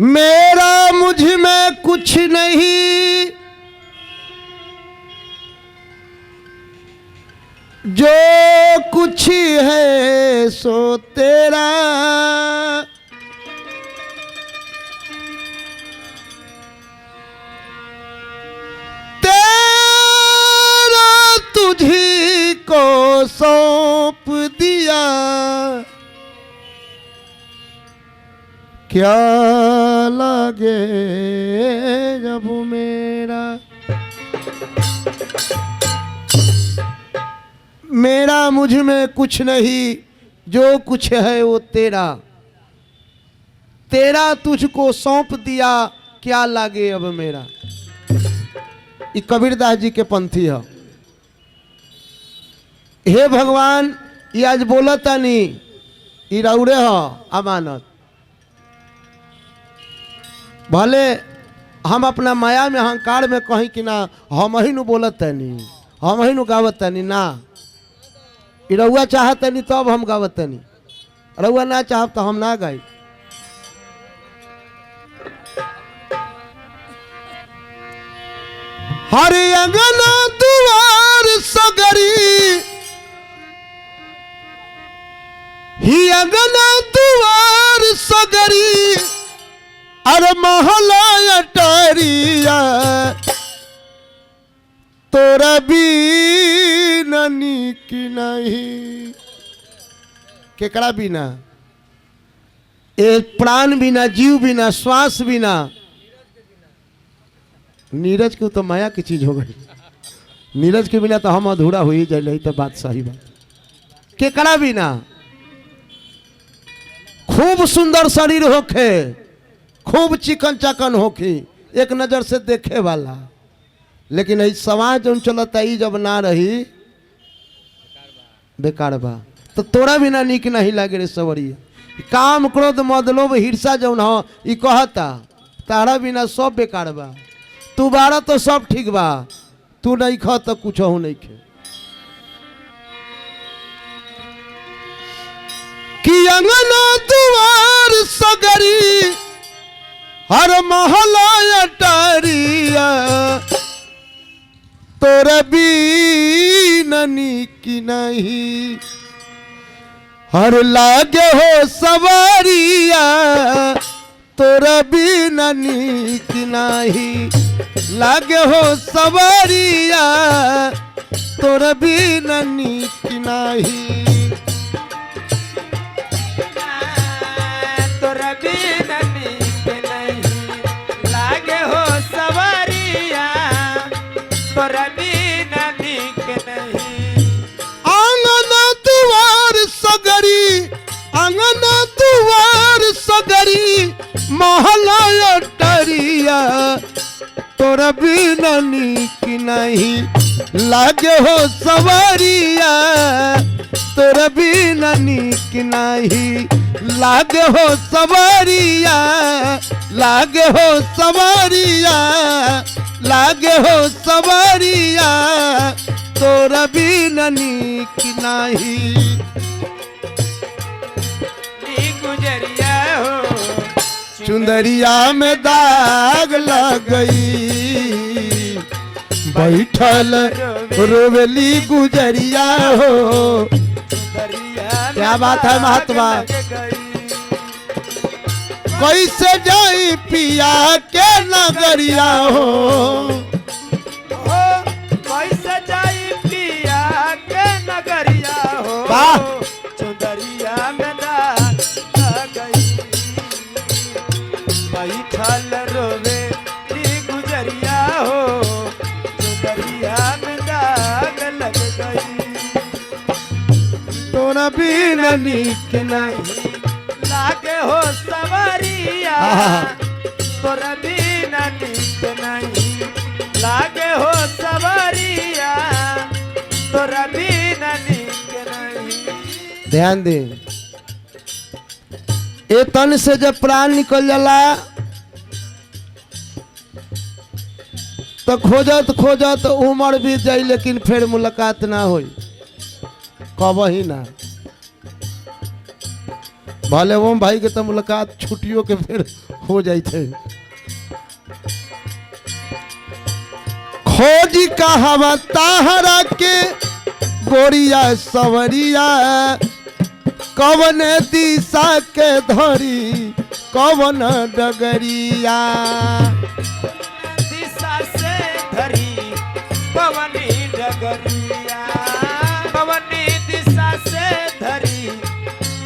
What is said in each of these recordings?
मेरा मुझ में कुछ नहीं, जो कुछ है सो तेरा। तेरा तुझी को सौंप दिया, क्या लगे जब मेरा। मेरा मुझ में कुछ नहीं, जो कुछ है वो तेरा। तेरा तुझको सौंप दिया, क्या लागे अब मेरा। ये कबीरदास जी के पंथी है। हे भगवान, ये आज बोलता नहीं, ये रौरे हो अमानत। भले हम अपना माया में अहंकार में कहीं कि ना हम ही नु बोलत नहीं, हम ही नु गावत नहीं ना। रउआ चाहत नहीं तब हम गावत नहीं, रउआ ना चाहत तो हम ना गाई। हर अंगना दुआर सगरी, ही अंगना दुआर सगरी, अरे महला अटारिया, तोरा बिना नीक नहीं। केकरा बिना? एक प्राण बिना, जीव बिना, श्वास बिना। नीरज की तो माया की चीज हो गई। नीरज के बिना तो हम अधूरा हो ही जाए, तो बात सही बात। केकरा बिना? खूब सुंदर शरीर होखे, खूब चिकन चाकन होखी, एक नजर से देखे वाला, लेकिन इस समाज जो चलता है जब ना रही बेकार बा। तो तोरा बिना नीक नहीं लगे रे सवरिया। काम क्रोध मद लोभ हिर्सा जौन हो ई कहता, तारा बिना सब बेकार बा। तू बारा तो सब ठीक बा, तू नहीं खा तो कुछ हो नहीं खे। कि अंगना दुआर सगरी, हर महला अटारिया, तोरा बिना नीक नहीं। हर लागे हो सवारिया, तोरा बिना नीक नहीं। लागे हो सवारिया, तोरा बिना नीक नहीं। तोरा बिना नीक नहीं, लागे हो सवारिया, तोरा बिना नीक नहीं। आंगना दुआर सगरी, आंगना दुआर सगरी, महला अटारिया, तोरा बिना नीक नहीं। लागे हो सवारिया, तोरा बिना नीक नहीं। लागे हो सवारिया, लागे हो सवारिया, लागे हो सवारिया, तोरा बिना नीक नहीं। नी गुजरिया हो चुंदरिया में दाग लग गई, बैठल रोवेली गुजरिया हो। क्या बात है महात्मा। कैसे जाई पिया के नगरिया हो, कैसे जाई पिया के नगरिया हो। वाह। चुंदरिया में दाग गई, बैठल रोवे नी गुजरिया हो। चुंदरिया में दाग लग गई, तोरा बिना नीक नहीं। लागे हो सवारिया, तोरा बिना नीक नहीं। लागे हो सवारिया, तोरा बिना नीक नहीं। ध्यान दे, ए तन से जब प्राण निकल जाला तो खोजत खोजत उम्र बीत जाई, लेकिन फिर मुलाकात ना होई, कब ही ना। भले ओम भाई के तो मुलाकात छुट्टियों के फिर हो जाते। खोजी कहावा ताहरा के गोरिया सवरिया कवन दिशा के धरी कवन डगरिया दिशा से धरी पवनी डगरिया पवनी दिशा से धरी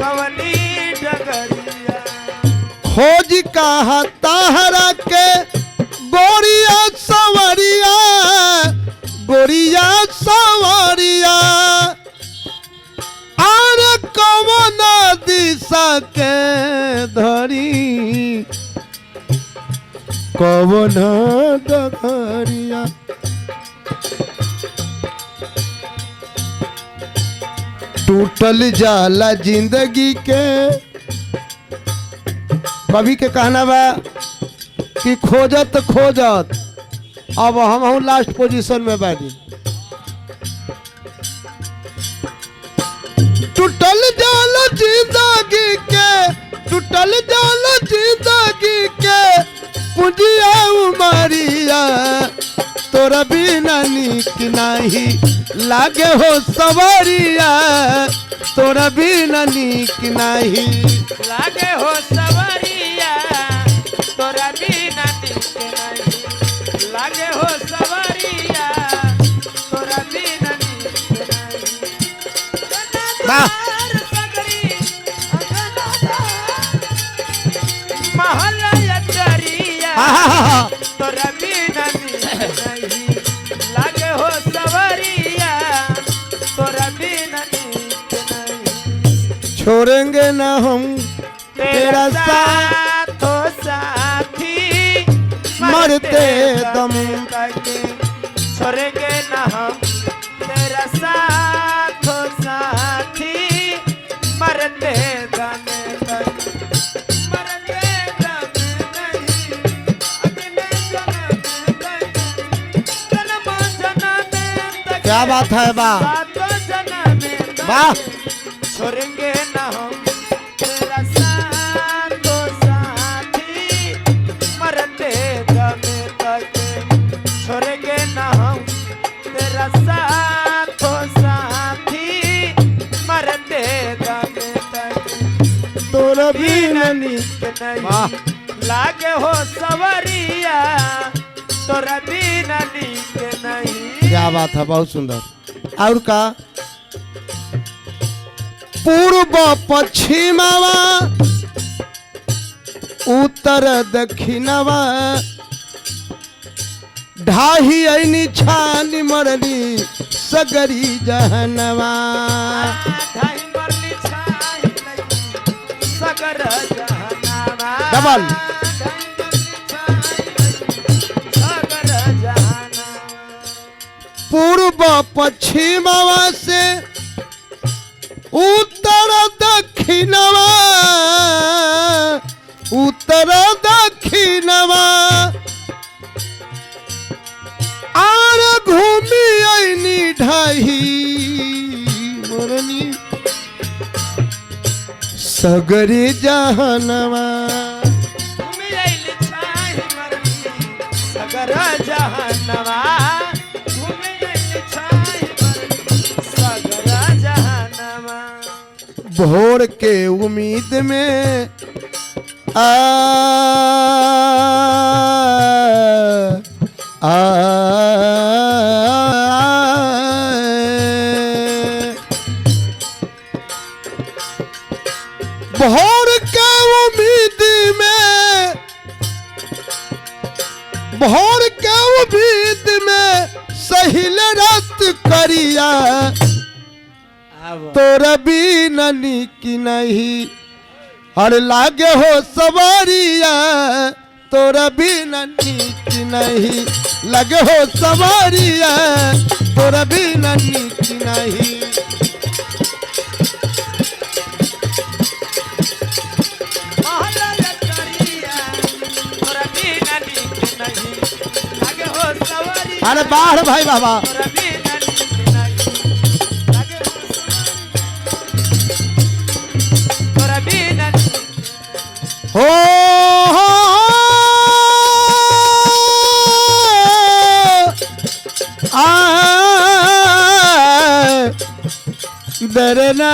पवनी डगरिया। खोज कहा ताहरा के गोरिया सवरिया गोरिया सवरिया और कवन दिशा के धरी कवन डगरिया। टूटल जाला जिंदगी के कवि के कहना बा कि खोजत खोजत अब हम लास्ट पोजीशन में बानी। टूटल जाला जिंदगी के टूटल जाला जिंदगी के पुजिया उमरिया तोरा बिना नीक नाही लागे हो सवरिया तोरा बिना नीक नाही लागे हो सवरिया तोरा बिना नीक नहीं लागे हो सवरिया तोरा बिना नीक नहीं। वाह महल चरिया तोरा बिना नीक नहीं लागे हो सवरिया तोरा बिना नीक नहीं। छोड़ेंगे ना हम तेरा साथ साथ हो साथी मरते दम तक छोड़ेंगे ना हम तेरा साथ हो साथी मरते दम तक मरते दम नहीं अगले जन्म तक जन्म तक क्या बात है बा सातों जन्म तक वाह छोड़ेंगे ना हम तेरा साथ हो साथी मरते दम तक छोड़ेंगे ना हम तेरा साथ हो साथी मरते दम तक तोरा बिना बिना नीक वाह। नहीं लागे हो सवरिया तोरा बिना नीक नहीं। क्या बात है बहुत सुंदर। और का पूर्व पश्चिमवा उत्तर दक्षिणवा ढाही ऐनी छानी मरनी सगरी जहनवा ढाई मरली छाई नहीं सगर जहानावा डबल। ढाई मरली छाई नहीं सगर जहानावा। पूर्व पश्चिमवा से उत्तर दक्षिणवा उत्तर दक्षिणवा आर घूमी ऐनी ढाही मरनी सगरी जहनवा घूमी आइल छाई मरली सगर जहानावा घूमी आइल छाई मरली सगर जहानावा। भोर के उम्मीद में आ भोर के उम्मीद में भोर के उम्मीद में सहिल रात करिया तोरा बिना नीक नहीं हर लागे हो सवारिया तोरा बिना नीक नहीं लगे हो सवारिया तोरा बिना नीक नहीं। महल चरिया तोरा बिना नीक नहीं लागे हो सवरिया अरे बाहर भाई बाबा तोरा बिना नीक नहीं लागे हो सवरिया तोरा बिना हो आ डरना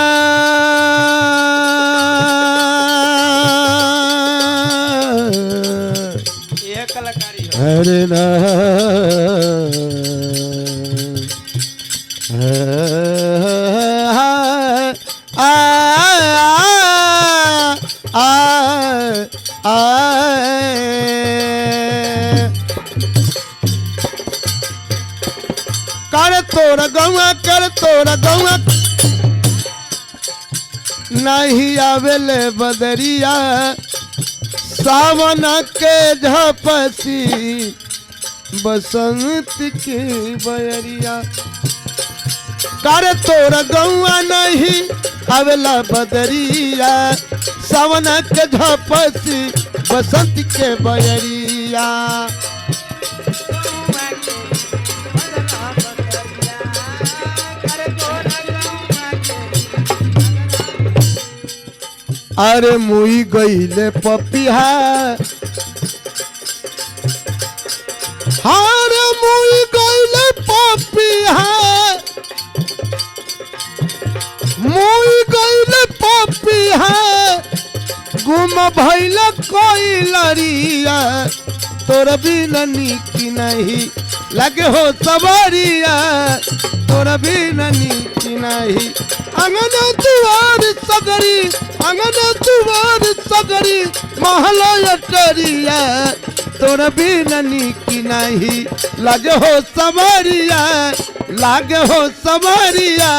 ये कलाकारी हो हरना कर तोरा गौआ नहीं आवेले बदरिया सावन के झपसी बसंत की बयरिया कर तोरा गौआ नहीं आवेला बदरिया सावन के झपसी बसंत के बयरिया अरे मुई गईले पपिहा हारे मुई गईले पपिहा मुई गईले पपिहा गुम भइले कोई लरिया तोर बिना नीक नहीं लगे हो सवारिया तोर बिना नीक नहीं अंगन दुआर सगरी अंगन दुआर सगरी महला अटरिया तोर बिना नीक नहीं लगे हो सवारिया लागे हो सवारिया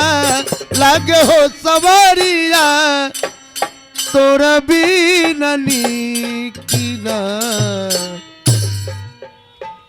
लागे हो सवारिया तोर बिना नीक नहीं।